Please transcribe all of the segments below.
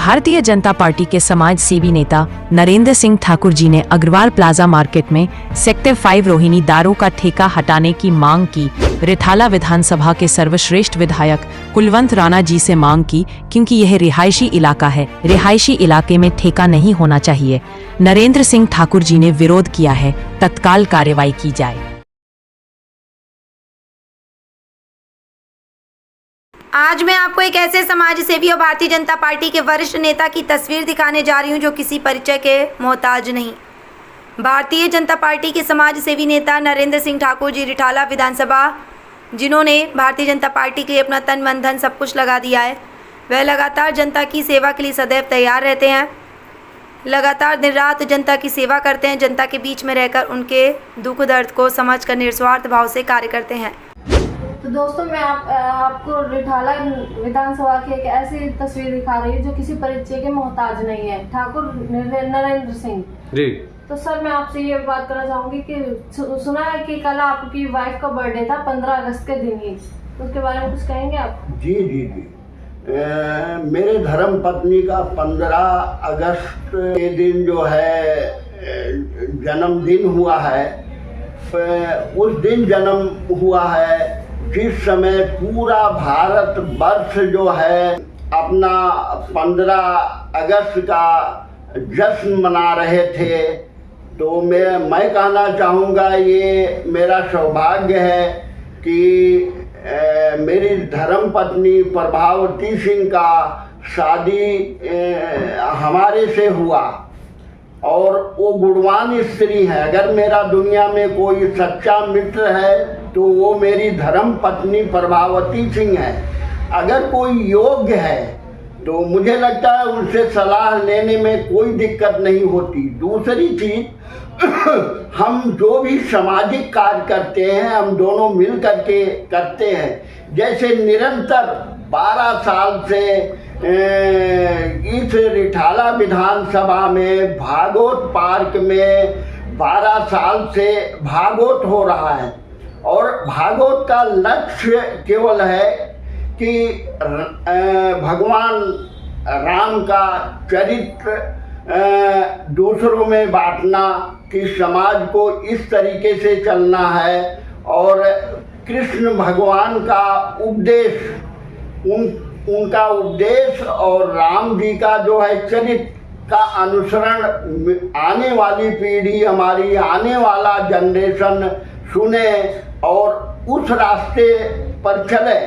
Bharatiya Janata party के समाज सेवी नेता नरेंद्र सिंह ठाकुर जी ने अग्रवाल प्लाजा मार्केट में सेक्टर 5 रोहिणी दारू का ठेका हटाने की मांग की। रिठाला विधानसभा के सर्वश्रेष्ठ विधायक कुलवंत राणा जी से मांग की, क्योंकि यह रिहायशी इलाका है, रिहायशी इलाके में ठेका नहीं होना चाहिए। नरेंद्र सिंह ठाकुर जी ने विरोध किया है, तत्काल कार्रवाई की जाए। आज मैं आपको एक ऐसे समाज सेवी और भारतीय जनता पार्टी के वरिष्ठ नेता की तस्वीर दिखाने जा रही हूं जो किसी परिचय के मोहताज नहीं। भारतीय जनता पार्टी के समाज सेवी नेता नरेंद्र सिंह ठाकुर जी, रिठाला विधानसभा, जिन्होंने भारतीय जनता पार्टी के लिए अपना तन मन धन सब कुछ लगा दिया है। वह लगातार जनता की सेवा के लिए सदैव तैयार रहते हैं, लगातार दिन रात जनता की सेवा करते हैं, जनता के बीच में रहकर उनके दुख दर्द को समझकर निस्वार्थ भाव से कार्य करते हैं। तो दोस्तों, मैं आपको रिठाला विधानसभा की एक ऐसी तस्वीर दिखा रही हूँ जो किसी परिचय के मोहताज नहीं है, ठाकुर नरेंद्र सिंह जी। तो सर, मैं आपसे ये बात करना चाहूंगी कि सुना है कि कल आपकी वाइफ का बर्थडे था 15 अगस्त के दिन ही, तो उसके बारे में कुछ कहेंगे आप? जी जी जी, मेरे धर्म पत्नी का 15 अगस्त के दिन जो है जन्मदिन हुआ है। उस दिन जन्म हुआ है जिस समय पूरा भारत वर्ष जो है अपना 15 अगस्त का जश्न मना रहे थे। तो मैं कहना चाहूँगा, ये मेरा सौभाग्य है कि मेरी धर्मपत्नी प्रभावती सिंह का शादी हमारे से हुआ और वो गुणवान स्त्री है। अगर मेरा दुनिया में कोई सच्चा मित्र है तो वो मेरी धर्म पत्नी प्रभावती सिंह है। अगर कोई योग्य है तो मुझे लगता है उनसे सलाह लेने में कोई दिक्कत नहीं होती। दूसरी चीज, हम जो भी सामाजिक कार्य करते हैं हम दोनों मिल करके करते हैं। जैसे निरंतर 12 साल से इस रिठाला विधानसभा में भागवत पार्क में 12 साल से भागवत हो रहा है और भागवत का लक्ष्य केवल है कि भगवान राम का चरित्र दूसरों में बांटना, कि समाज को इस तरीके से चलना है और कृष्ण भगवान का उपदेश, उनका उपदेश और राम जी का जो है चरित्र का अनुसरण आने वाली पीढ़ी, हमारी आने वाला जनरेशन सुने और उस रास्ते पर चले।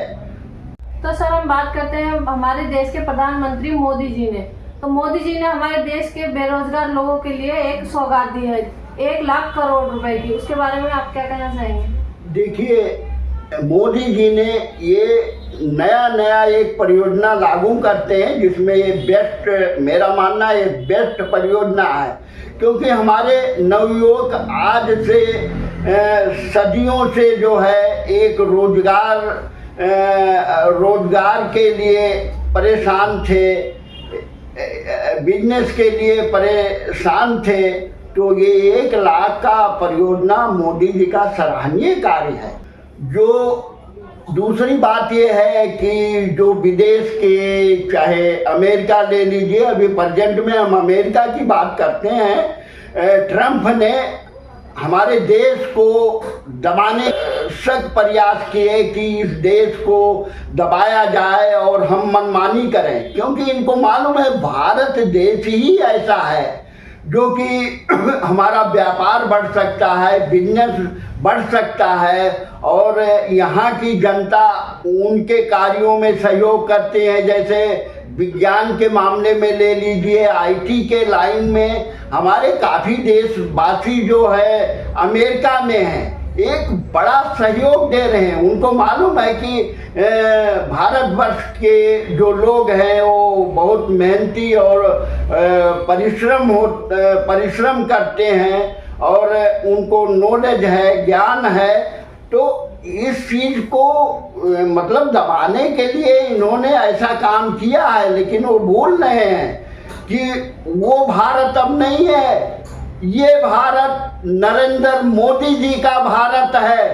तो सर, हम बात करते हैं हमारे देश के प्रधानमंत्री मोदी जी ने। तो मोदी जी ने हमारे देश के बेरोजगार लोगों के लिए एक सौगात दी है 1 लाख करोड़ रुपए की। उसके बारे में आप क्या कहना चाहेंगे? देखिए, मोदी जी ने ये नया एक परियोजना लागू करते हैं जिसमें ये बेस्ट, मेरा मानना है बेस्ट परियोजना है, क्योंकि हमारे नवयुवक आज से सदियों से जो है एक रोजगार के लिए परेशान थे, बिजनेस के लिए परेशान थे। तो ये 1 लाख का परियोजना मोदी जी का सराहनीय कार्य है। जो दूसरी बात ये है कि जो विदेश के, चाहे अमेरिका ले लीजिए, अभी प्रेजेंट में हम अमेरिका की बात करते हैं, ट्रंप ने हमारे देश को दबाने सख्त प्रयास किए कि इस देश को दबाया जाए और हम मनमानी करें, क्योंकि इनको मालूम है भारत देश ही ऐसा है जो कि हमारा व्यापार बढ़ सकता है, बिजनेस बढ़ सकता है और यहाँ की जनता उनके कार्यों में सहयोग करते हैं। जैसे विज्ञान के मामले में ले लीजिए, आईटी के लाइन में हमारे काफ़ी देशवासी जो है अमेरिका में हैं, एक बड़ा सहयोग दे रहे हैं। उनको मालूम है कि भारतवर्ष के जो लोग हैं वो बहुत मेहनती और परिश्रम करते हैं और उनको नॉलेज है, ज्ञान है। तो इस चीज़ को मतलब दबाने के लिए इन्होंने ऐसा काम किया है, लेकिन वो भूल रहे हैं कि वो भारत अब नहीं है। ये भारत नरेंद्र मोदी जी का भारत है,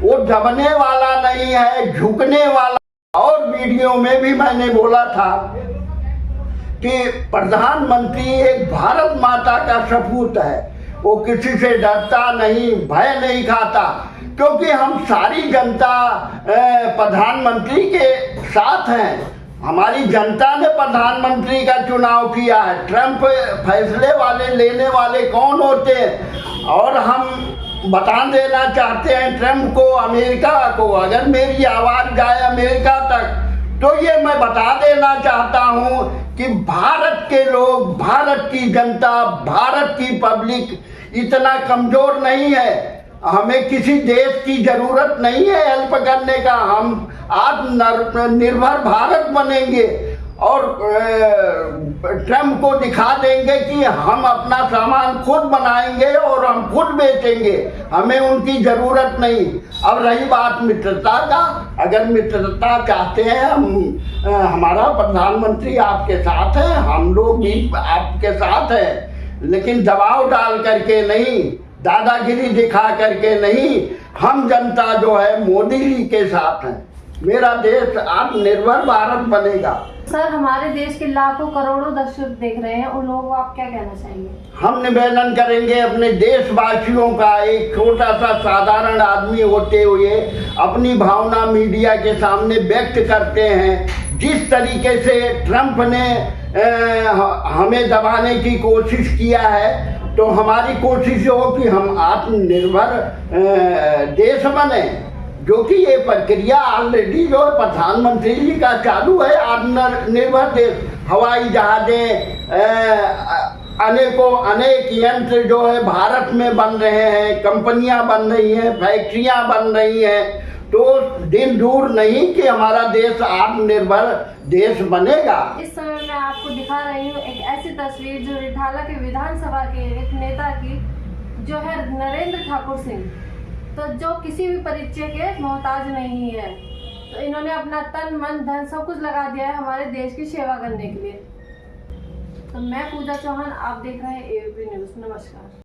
वो दबने वाला नहीं है, झुकने वाला। और वीडियो में भी मैंने बोला था कि प्रधानमंत्री एक भारत माता का सपूत है। वो किसी से डरता नहीं, भय नहीं खाता, क्योंकि हम सारी जनता प्रधानमंत्री के साथ हैं। हमारी जनता ने प्रधानमंत्री का चुनाव किया है। ट्रंप फैसले वाले लेने वाले कौन होते हैं? और हम बता देना चाहते हैं ट्रंप को, अमेरिका को, अगर मेरी आवाज़ जाए अमेरिका तक, तो ये मैं बता देना चाहता हूँ कि भारत के लोग, भारत की जनता, भारत की पब्लिक इतना कमज़ोर नहीं है। हमें किसी देश की जरूरत नहीं है हेल्प करने का। हम आत्मनिर्भर भारत बनेंगे और ट्रंप को दिखा देंगे कि हम अपना सामान खुद बनाएंगे और हम खुद बेचेंगे, हमें उनकी जरूरत नहीं। अब रही बात मित्रता का, अगर मित्रता चाहते हैं हमारा प्रधानमंत्री आपके साथ है, हम लोग भी आपके साथ हैं, लेकिन दबाव डाल करके नहीं, दादागिरी दिखा करके नहीं। हम जनता जो है मोदी जी के साथ हैं। मेरा देश आत्मनिर्भर भारत बनेगा। सर, हमारे देश के लाखों करोड़ों दर्शक देख रहे हैं, उन लोगों को आप क्या कहना चाहेंगे? हम निवेदन करेंगे अपने देशवासियों का, एक छोटा सा साधारण आदमी होते हुए अपनी भावना मीडिया के सामने व्यक्त करते हैं। जिस तरीके से ट्रंप ने हमें दबाने की कोशिश किया है, तो हमारी कोशिश हो कि हम आत्मनिर्भर देश बने, जो कि ये प्रक्रिया ऑलरेडी जो प्रधानमंत्री जी का चालू है। आत्मनिर्भर देश, हवाई जहाजें, अनेक यंत्र जो है भारत में बन रहे हैं, कंपनियां बन रही हैं, फैक्ट्रियां बन रही हैं। तो दिन दूर नहीं कि हमारा देश आत्मनिर्भर देश बनेगा। इस समय मैं आपको दिखा रही हूँ एक ऐसी तस्वीर जो रिठाला के विधानसभा के एक नेता की, जो है नरेंद्र ठाकुर सिंह, तो जो किसी भी परिचय के मोहताज नहीं है। तो इन्होंने अपना तन मन धन सब कुछ लगा दिया है हमारे देश की सेवा करने के लिए। तो मैं पूजा चौहान, आप देख रहे हैं ABP न्यूज़। नमस्कार।